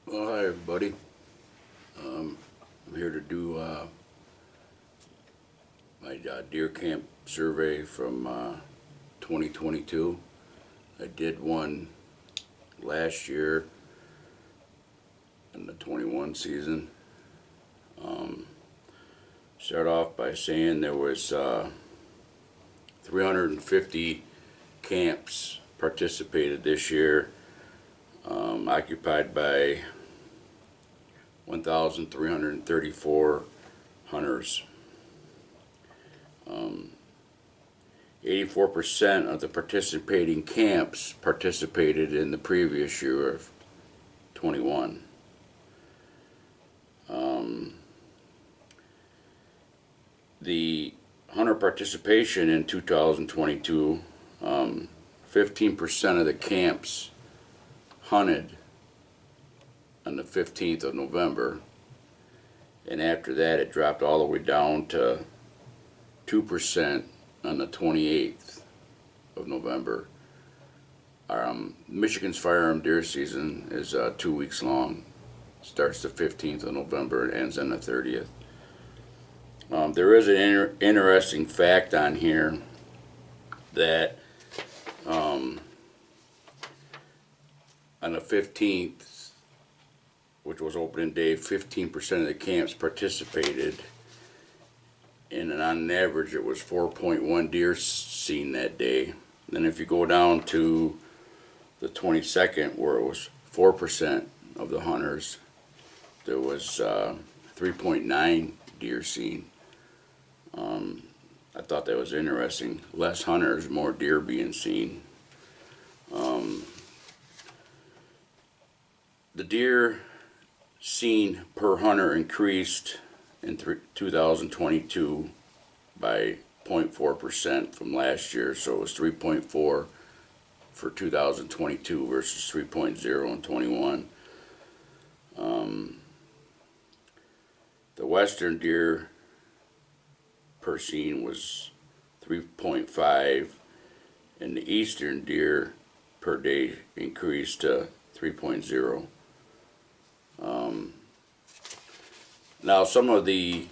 Well, hi everybody. I'm here to do my deer camp survey from 2022. I did one last year in the 21 season. Start off by saying there was 350 camps participated this year, occupied by 1,334 hunters. 84% of the participating camps participated in the previous year of 21. The hunter participation in 2022, 15% of the camps hunted on the 15th of November, and after that it dropped all the way down to 2% on the 28th of November. Michigan's firearm deer season is 2 weeks long. Starts the 15th of November and ends on the 30th. There is an interesting fact on here that on the 15th, which was opening day, 15% of the camps participated, and on an average it was 4.1 deer seen that day. Then if you go down to the 22nd, where it was 4% of the hunters, there was 3.9 deer seen. I thought that was interesting. Less hunters, more deer being seen. The deer seen per hunter increased in 2022 by 0.4% from last year, so it was 3.4 for 2022 versus 3.0 in 21. The western deer per scene was 3.5, and the eastern deer per day increased to 3.0. Now some of the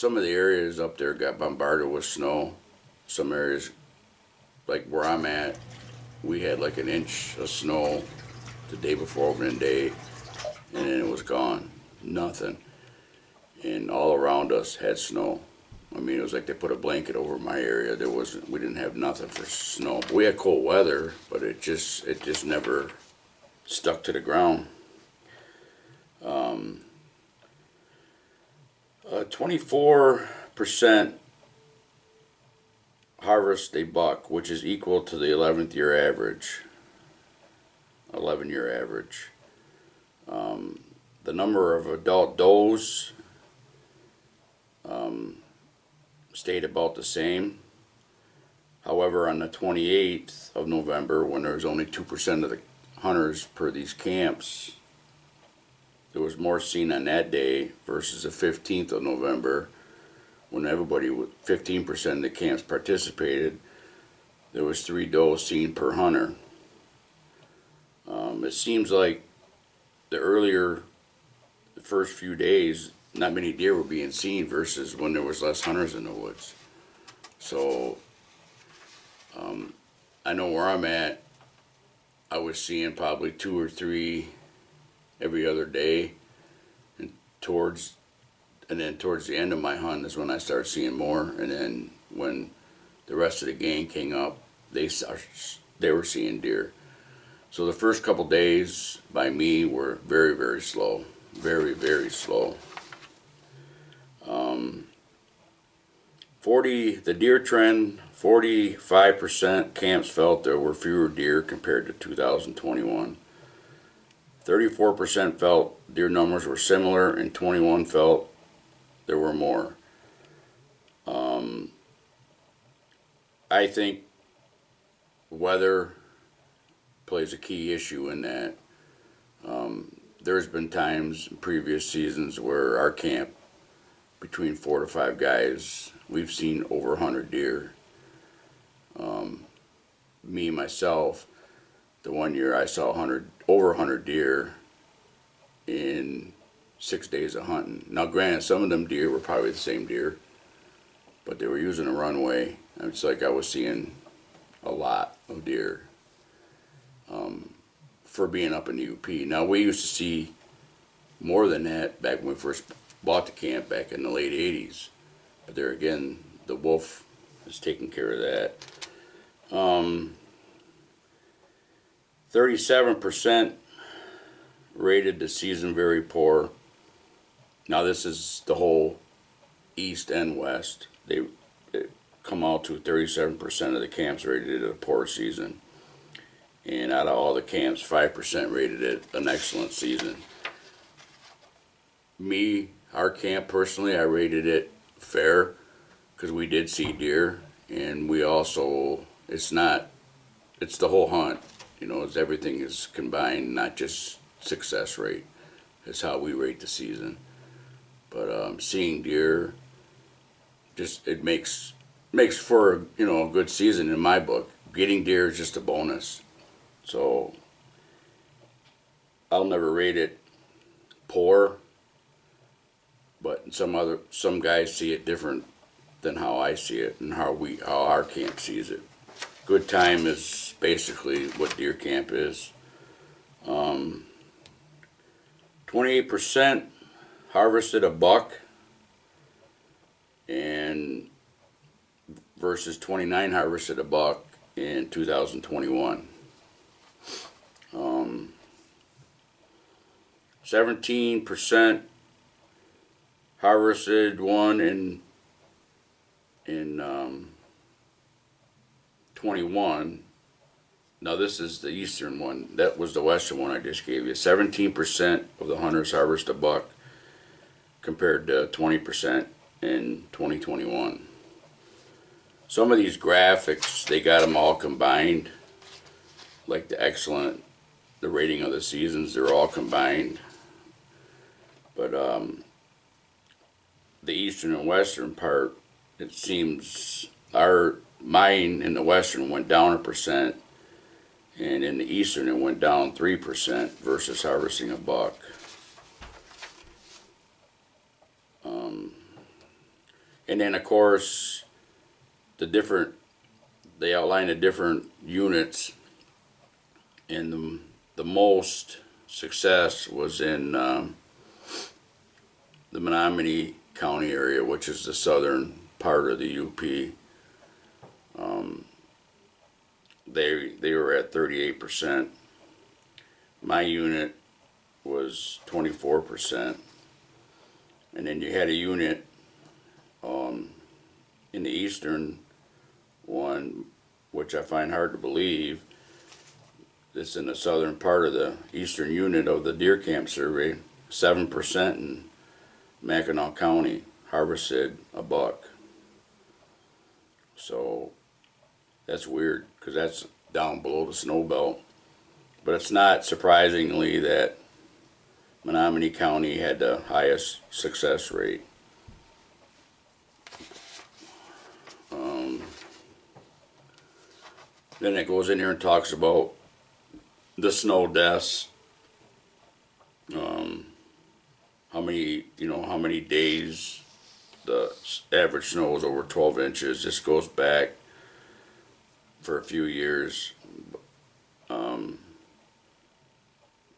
areas up there got bombarded with snow. Some areas, like where I'm at, we had like an inch of snow the day before opening day, and then it was gone. Nothing. And all around us had snow. I mean, it was like they put a blanket over my area. We didn't have nothing for snow. We had cold weather, but it just never stuck to the ground. 24% harvest a buck, which is equal to the 11-year average. The number of adult does stayed about the same. However, on the 28th of November, when there was only 2% of the hunters per these camps, there was more seen on that day versus the 15th of November, when 15% of the camps participated. There was 3 does seen per hunter. It seems like the first few days, not many deer were being seen versus when there was less hunters in the woods. So I know where I'm at, I was seeing probably 2 or 3 every other day, and then towards the end of my hunt is when I started seeing more. And then when the rest of the gang came up, they were seeing deer. So the first couple days by me were very, very slow, very, very slow. The deer trend, 45% camps felt there were fewer deer compared to 2021. 34% felt deer numbers were similar, and 21 felt there were more. I think weather plays a key issue in that. There's been times in previous seasons where our camp, between 4 to 5 guys, we've seen over 100 deer. Me myself, the one year I saw over 100 deer, in 6 days of hunting. Now, granted, some of them deer were probably the same deer, but they were using a runway. It's like I was seeing a lot of deer for being up in the UP. Now, we used to see more than that back when we first bought the camp back in the late 80s. But there again, the wolf is taking care of that. 37% rated the season very poor. Now this is the whole east and west. They come out to 37% of the camps rated it a poor season. And out of all the camps, 5% rated it an excellent season. Me, our camp personally, I rated it fair because we did see deer, and we also, it's the whole hunt. You know, it's everything is combined, not just success rate. It's how we rate the season. But seeing deer, just it makes for a good season in my book. Getting deer is just a bonus. So I'll never rate it poor, but some guys see it different than how I see it and how our camp sees it. Good time is basically what deer camp is. 28% harvested a buck, and versus 29 harvested a buck in 2021. 17% harvested one in 21. Now this is the eastern one. That was the western one I just gave you. 17% of the hunters harvest a buck compared to 20% in 2021. Some of these graphics, they got them all combined. Like the rating of the seasons, they're all combined. But the eastern and western part, it seems mine in the western went down 1%, and in the eastern it went down 3% versus harvesting a buck. And then of course they outline the different units, and the most success was in the Menominee County area, which is the southern part of the UP. They were at 38%. My unit was 24%. And then you had a unit in the eastern one, which I find hard to believe. It's in the southern part of the eastern unit of the deer camp survey. 7% in Mackinac County harvested a buck. So that's weird because that's down below the snow belt. But it's not surprisingly that Menominee County had the highest success rate. Then it goes in here and talks about the snow deaths. How many days the average snow is over 12 inches. This goes back for a few years.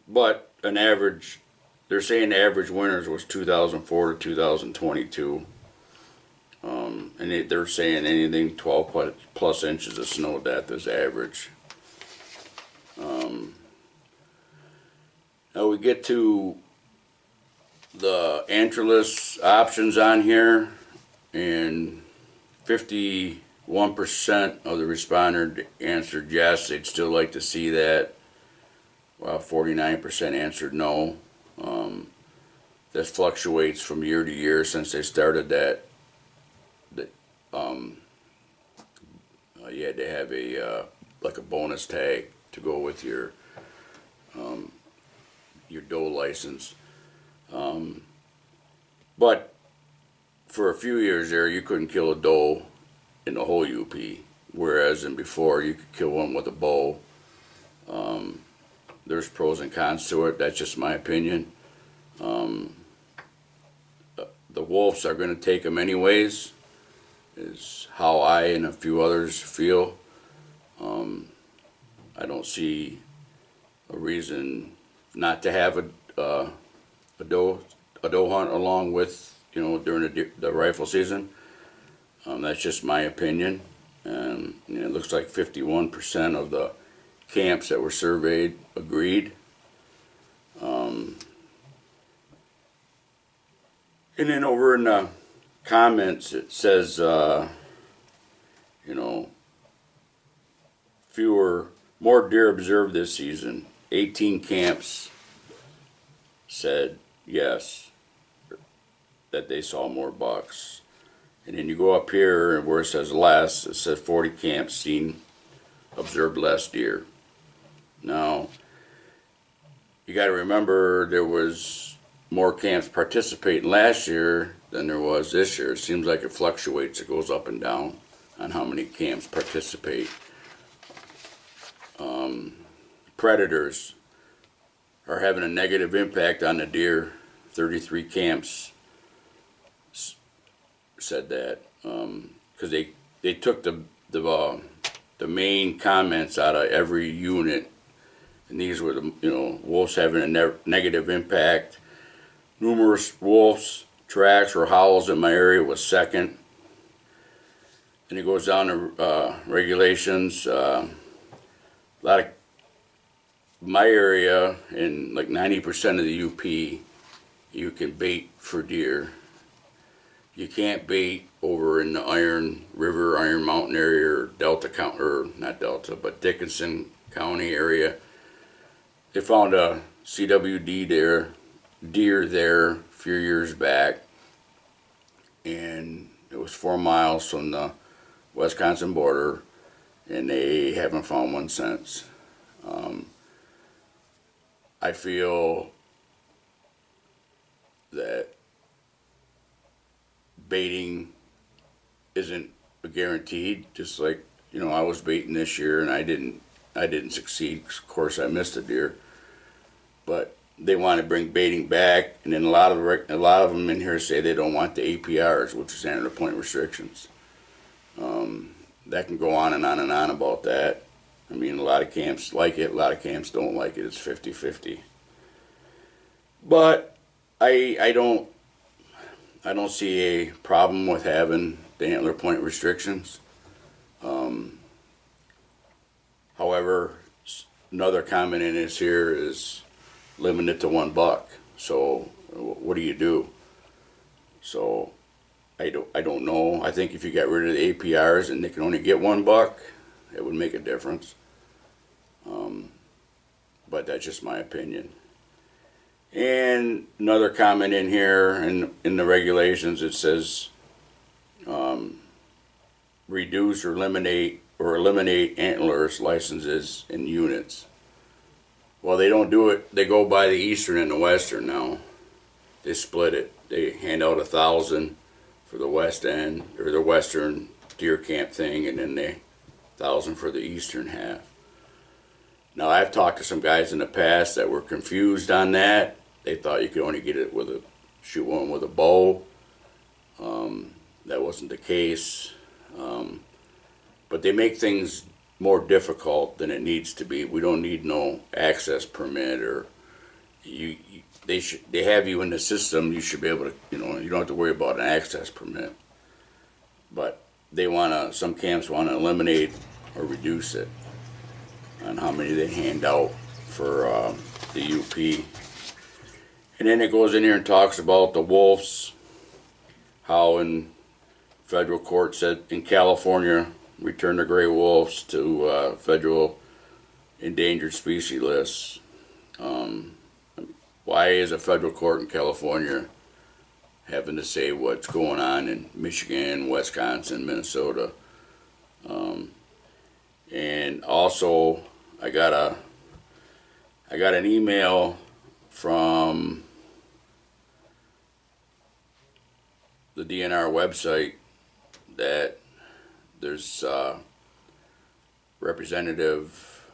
But an average, they're saying the average winters was 2004 to 2022. And they're saying anything 12 plus inches of snow depth is average. Now we get to the antlerless options on here, and 51% of the responders answered yes, they'd still like to see that, while 49% answered no. This fluctuates from year to year since they started that. You had to have a bonus tag to go with your doe license. But for a few years there, you couldn't kill a doe in the whole UP, whereas in before you could kill one with a bow. There's pros and cons to it. That's just my opinion. The wolves are going to take them anyways, is how I and a few others feel. I don't see a reason not to have a doe hunt along with, during the rifle season. That's just my opinion. And it looks like 51% of the camps that were surveyed agreed. And then over in the comments it says, more deer observed this season. 18 camps said yes, that they saw more bucks. And then you go up here where it says less, it says 40 camps observed less deer. Now, you got to remember there was more camps participating last year than there was this year. It seems like it fluctuates. It goes up and down on how many camps participate. Predators are having a negative impact on the deer. 33 camps said that, because they took the main comments out of every unit, and these were the wolves having a negative impact. Numerous wolves tracks or howls in my area was second, and it goes down to regulations. A lot of my area, in like 90% of the UP, you can bait for deer. You can't bait over in the Iron River, Iron Mountain area, or Delta County, or not Delta, but Dickinson County area. They found a CWD deer there a few years back, and it was 4 miles from the Wisconsin border, and they haven't found one since. I feel that baiting isn't a guaranteed. Just like I was baiting this year and I didn't succeed. Of course, I missed a deer, but they want to bring baiting back, and then a lot of them in here say they don't want the APRs, which is standard point restrictions. That can go on and on and on about that. I mean, a lot of camps like it, a lot of camps don't like it. It's 50-50. But I don't see a problem with having the antler point restrictions. However, another comment in this here is limit it to 1 buck. So what do you do? So I don't know. I think if you got rid of the APRs and they can only get 1 buck, it would make a difference. But that's just my opinion. And another comment in here, in the regulations, it says reduce or eliminate antlers licenses in units. Well, they don't do it. They go by the eastern and the western now. They split it. They hand out 1,000 for the west end, or the western deer camp thing, and then 1,000 for the eastern half. Now, I've talked to some guys in the past that were confused on that. They thought you could only get it shoot one with a bow. That wasn't the case. But they make things more difficult than it needs to be. We don't need no access permit, or they have you in the system. You should be able to, you don't have to worry about an access permit. But some camps want to eliminate or reduce it on how many they hand out for the UP. And then it goes in here and talks about the wolves, how in federal court said in California, return the gray wolves to federal endangered species lists. Why is a federal court in California having to say what's going on in Michigan, Wisconsin, Minnesota? And also, I got an email from the DNR website that there's Representative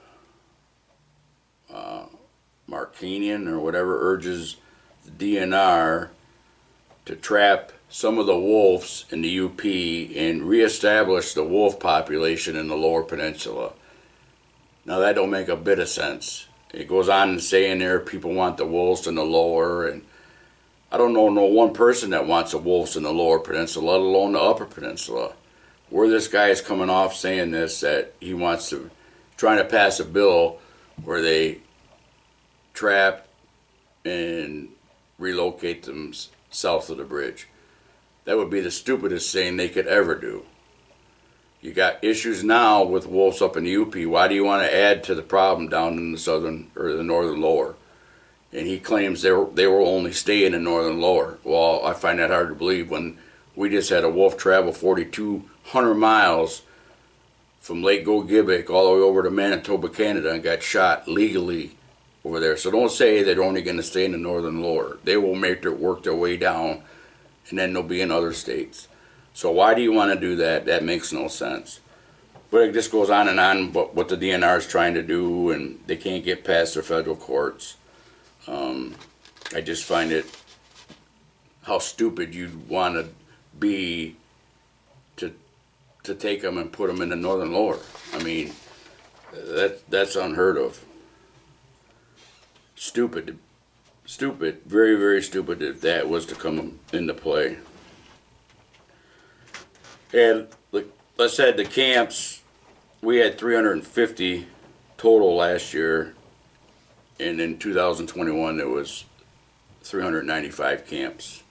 Markanian or whatever urges DNR to trap some of the wolves in the UP and reestablish the wolf population in the Lower Peninsula. Now that don't make a bit of sense. It goes on to say in there people want the wolves in the lower, and I don't know no one person that wants the wolves in the Lower Peninsula, let alone the Upper Peninsula. Where this guy is coming off saying this, that he wants to, trying to pass a bill where they trap and relocate them south of the bridge. That would be the stupidest thing they could ever do. You got issues now with wolves up in the UP. Why do you want to add to the problem down in the southern or the northern lower? And he claims they will only stay in the northern lower. Well, I find that hard to believe when we just had a wolf travel 4,200 miles from Lake Gogebic all the way over to Manitoba, Canada, and got shot legally over there. So don't say they're only going to stay in the northern lower. They will work their way down, and then they'll be in other states. So why do you want to do that? That makes no sense. But it just goes on and on what the DNR is trying to do, and they can't get past their federal courts. I just find it how stupid you'd want to be to take them and put them in the northern lower. I mean, that's unheard of. Stupid, very, very stupid if that was to come into play. And like I said, the camps, we had 350 total last year, and in 2021 there was 395 camps.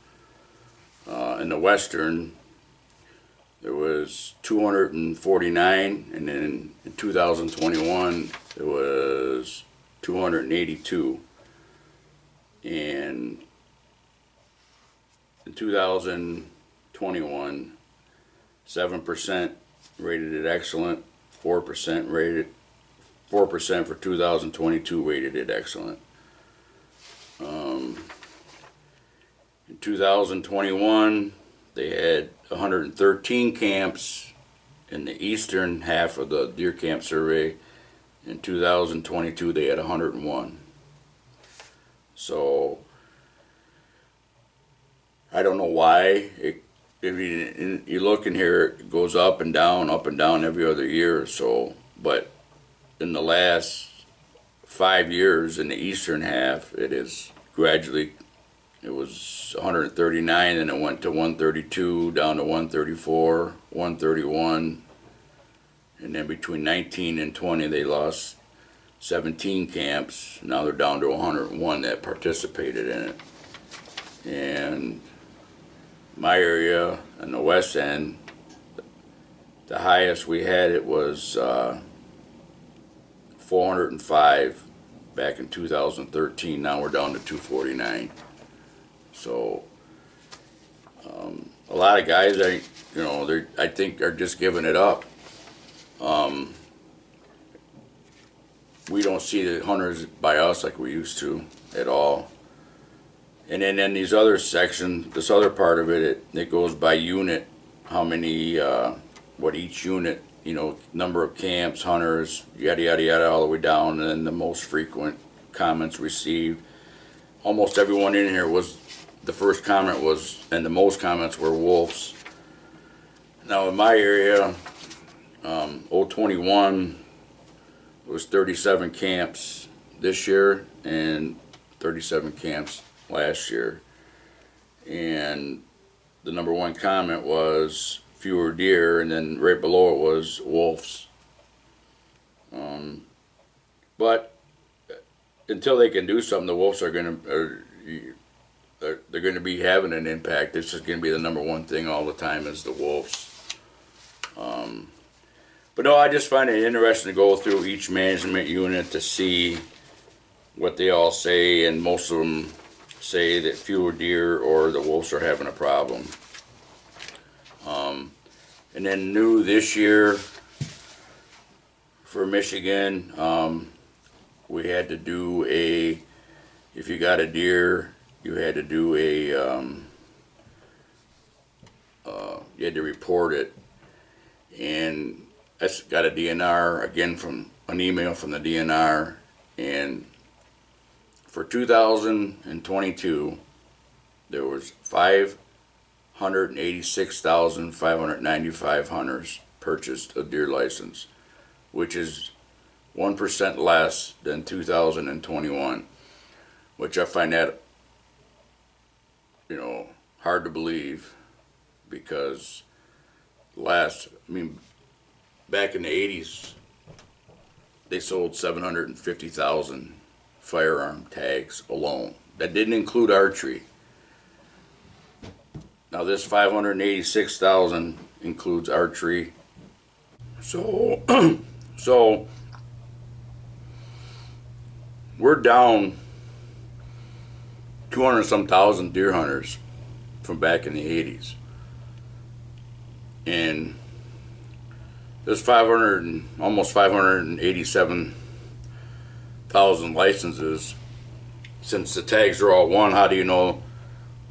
In the Western, there was 249, and then in 2021 there was 282. And in 2021, 7% rated it excellent, 4% for 2022 rated it excellent. In 2021, they had 113 camps in the eastern half of the deer camp survey. In 2022, they had 101. So I don't know why. If you look in here, it goes up and down every other year or so. But in the last 5 years in the eastern half, it is gradually, it was 139, and it went to 132, down to 134, 131. And then between 19 and 20, they lost 17 camps. Now they're down to 101 that participated in it. And my area in the west end, the highest we had it was 405 back in 2013. Now we're down to 249. So a lot of guys, I think are just giving it up. We don't see the hunters by us like we used to at all. And then in these other sections, this other part of it, it goes by unit, how many, what each unit, number of camps, hunters, yada, yada, yada, all the way down, and then the most frequent comments received. Almost everyone in here was, the first comment was, and the most comments were wolves. Now in my area, 021 was 37 camps this year and 37 camps last year. And the number one comment was fewer deer, and then right below it was wolves. But until they can do something, the wolves are going to, they're going to be having an impact. This is going to be the number one thing all the time is the wolves. But no, I just find it interesting to go through each management unit to see what they all say, and most of them say that fewer deer or the wolves are having a problem. And then new this year for Michigan, we had to do if you got a deer, you had to do you had to report it. And I got a DNR again from an email from the DNR, and for 2022, there was 586,595 hunters purchased a deer license, which is 1% less than 2021, which I find that, hard to believe, because back in the 80s, they sold 750,000 firearm tags alone. That didn't include archery. Now this 586,000 includes archery. So, so we're down 200 some thousand deer hunters from back in the 80s. And there's almost 587,000 licenses. Since the tags are all one, how do you know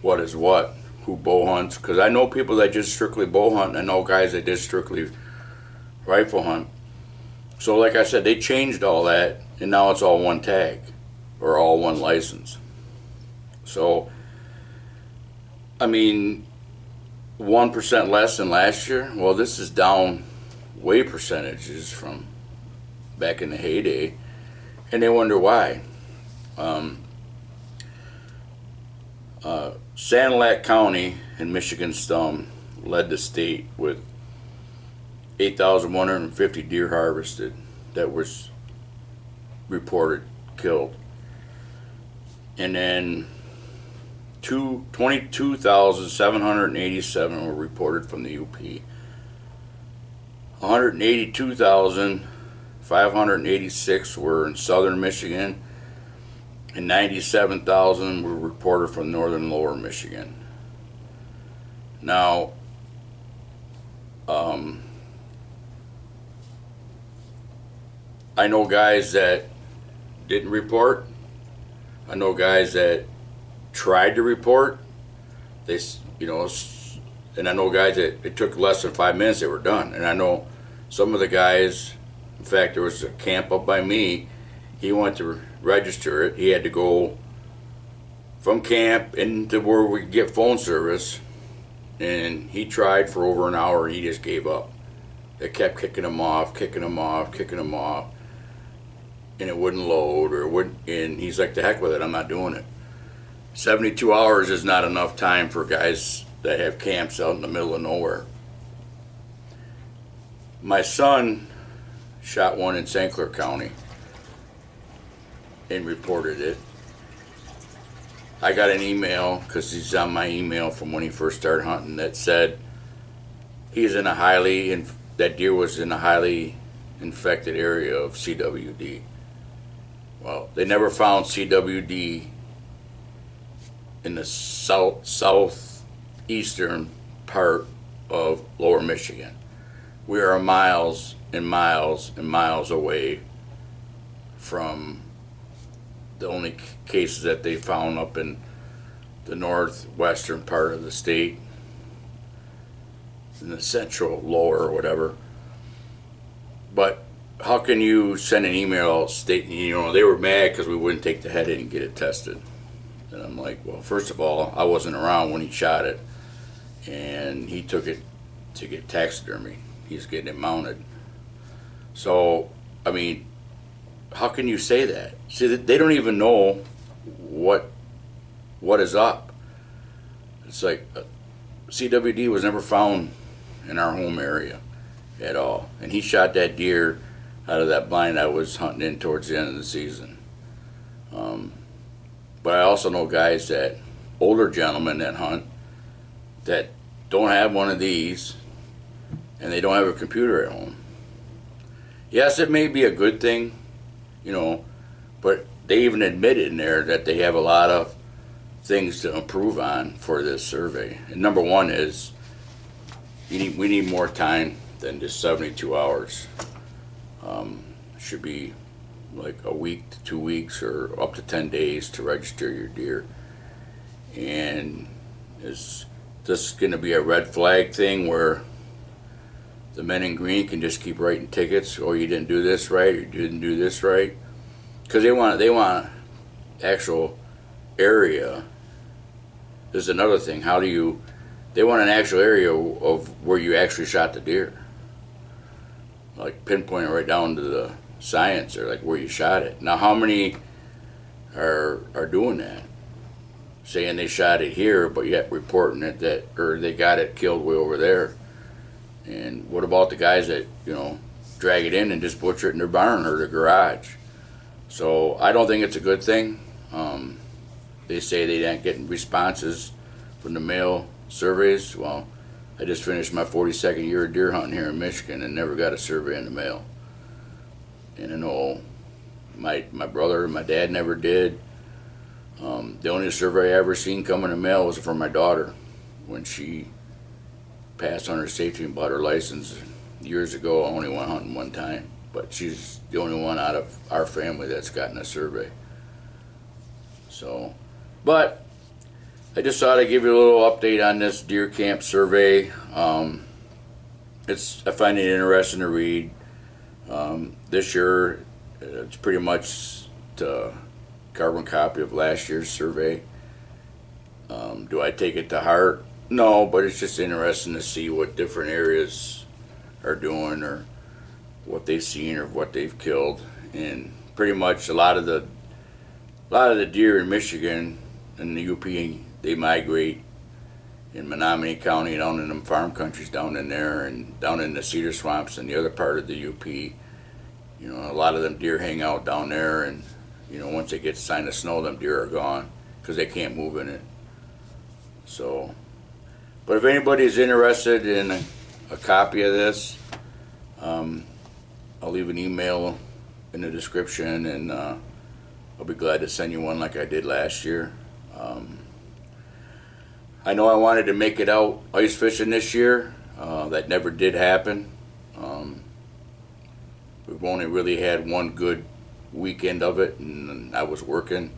what is what? Who bow hunts? Because I know people that just strictly bow hunt, and I know guys that just strictly rifle hunt. So like I said, they changed all that, and now it's all one tag, or all one license. So, 1% less than last year. Well, this is down way percentages from back in the heyday, and they wonder why. Sanilac County in Michigan's thumb led the state with 8,150 deer harvested that was reported killed. And then 22,787 were reported from the UP. 182,586 were in southern Michigan, and 97,000 were reported from northern and lower Michigan. Now, I know guys that didn't report. I know guys that tried to report. And I know guys that it took less than 5 minutes, they were done. And I know some of the guys, in fact, there was a camp up by me. He went to register it. He had to go from camp into where we get phone service, and he tried for over an hour and he just gave up. They kept kicking him off, and it wouldn't load, and he's like, the heck with it, I'm not doing it. 72 hours is not enough time for guys that have camps out in the middle of nowhere. My son shot one in St. Clair County and reported it. I got an email, because he's on my email from when he first started hunting, that said that deer was in a highly infected area of CWD. Well, they never found CWD in the southeastern part of lower Michigan. We are miles and miles and miles away from the only cases that they found up in the northwestern part of the state, in the central lower or whatever. But how can you send an email out stating, they were mad because we wouldn't take the head in and get it tested? And I'm like, well, first of all, I wasn't around when he shot it, and he took it to get taxidermy. He's getting it mounted. So, how can you say that? See, they don't even know what is up. It's like CWD was never found in our home area at all, and he shot that deer out of that blind I was hunting in towards the end of the season. But I also know guys older gentlemen that hunt, that don't have one of these, and they don't have a computer at home. Yes, it may be a good thing, but they even admitted in there that they have a lot of things to improve on for this survey. And number one is we need more time than just 72 hours. Should be like a week to 2 weeks or up to 10 days to register your deer. And is this going to be a red flag thing where the men in green can just keep writing tickets? Oh, you didn't do this right, or you didn't do this right? Because they want actual area. is another thing. How do you? They want an actual area of where you actually shot the deer, like pinpoint it right down to the science or like where you shot it. Now, how many are doing that? Saying they shot it here, but yet reporting it that, or they got it killed way over there. And what about the guys that, drag it in and just butcher it in their barn or their garage? So I don't think it's a good thing. They say they aren't getting responses from the mail surveys. Well, I just finished my 42nd year of deer hunting here in Michigan and never got a survey in the mail. And I know my brother and my dad never did. The only survey I ever seen come in the mail was from my daughter when she passed hunter safety and bought her license years ago. I only went hunting one time, but she's the only one out of our family that's gotten a survey. So, but I just thought I'd give you a little update on this deer camp survey. I find it interesting to read. This year, it's pretty much the carbon copy of last year's survey. Do I take it to heart? No, but it's just interesting to see what different areas are doing or what they've seen or what they've killed. And pretty much a lot of the deer in Michigan and the UP, they migrate in Menominee County, down in them farm countries down in there, and down in the cedar swamps and the other part of the UP. A lot of them deer hang out down there, and once they get a sign of snow, them deer are gone because they can't move in it. So, but if anybody's interested in a copy of this, I'll leave an email in the description, and I'll be glad to send you one like I did last year. I know I wanted to make it out ice fishing this year. That never did happen. We've only really had one good weekend of it, and I was working.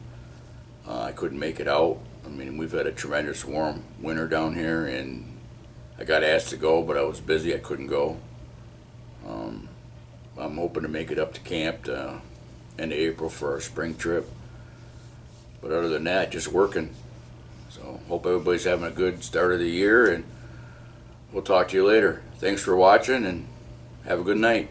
I couldn't make it out. I mean, we've had a tremendous warm winter down here, and I got asked to go, but I was busy. I couldn't go. I'm hoping to make it up to camp end of April for our spring trip. But other than that, just working. So hope everybody's having a good start of the year, and we'll talk to you later. Thanks for watching, and have a good night.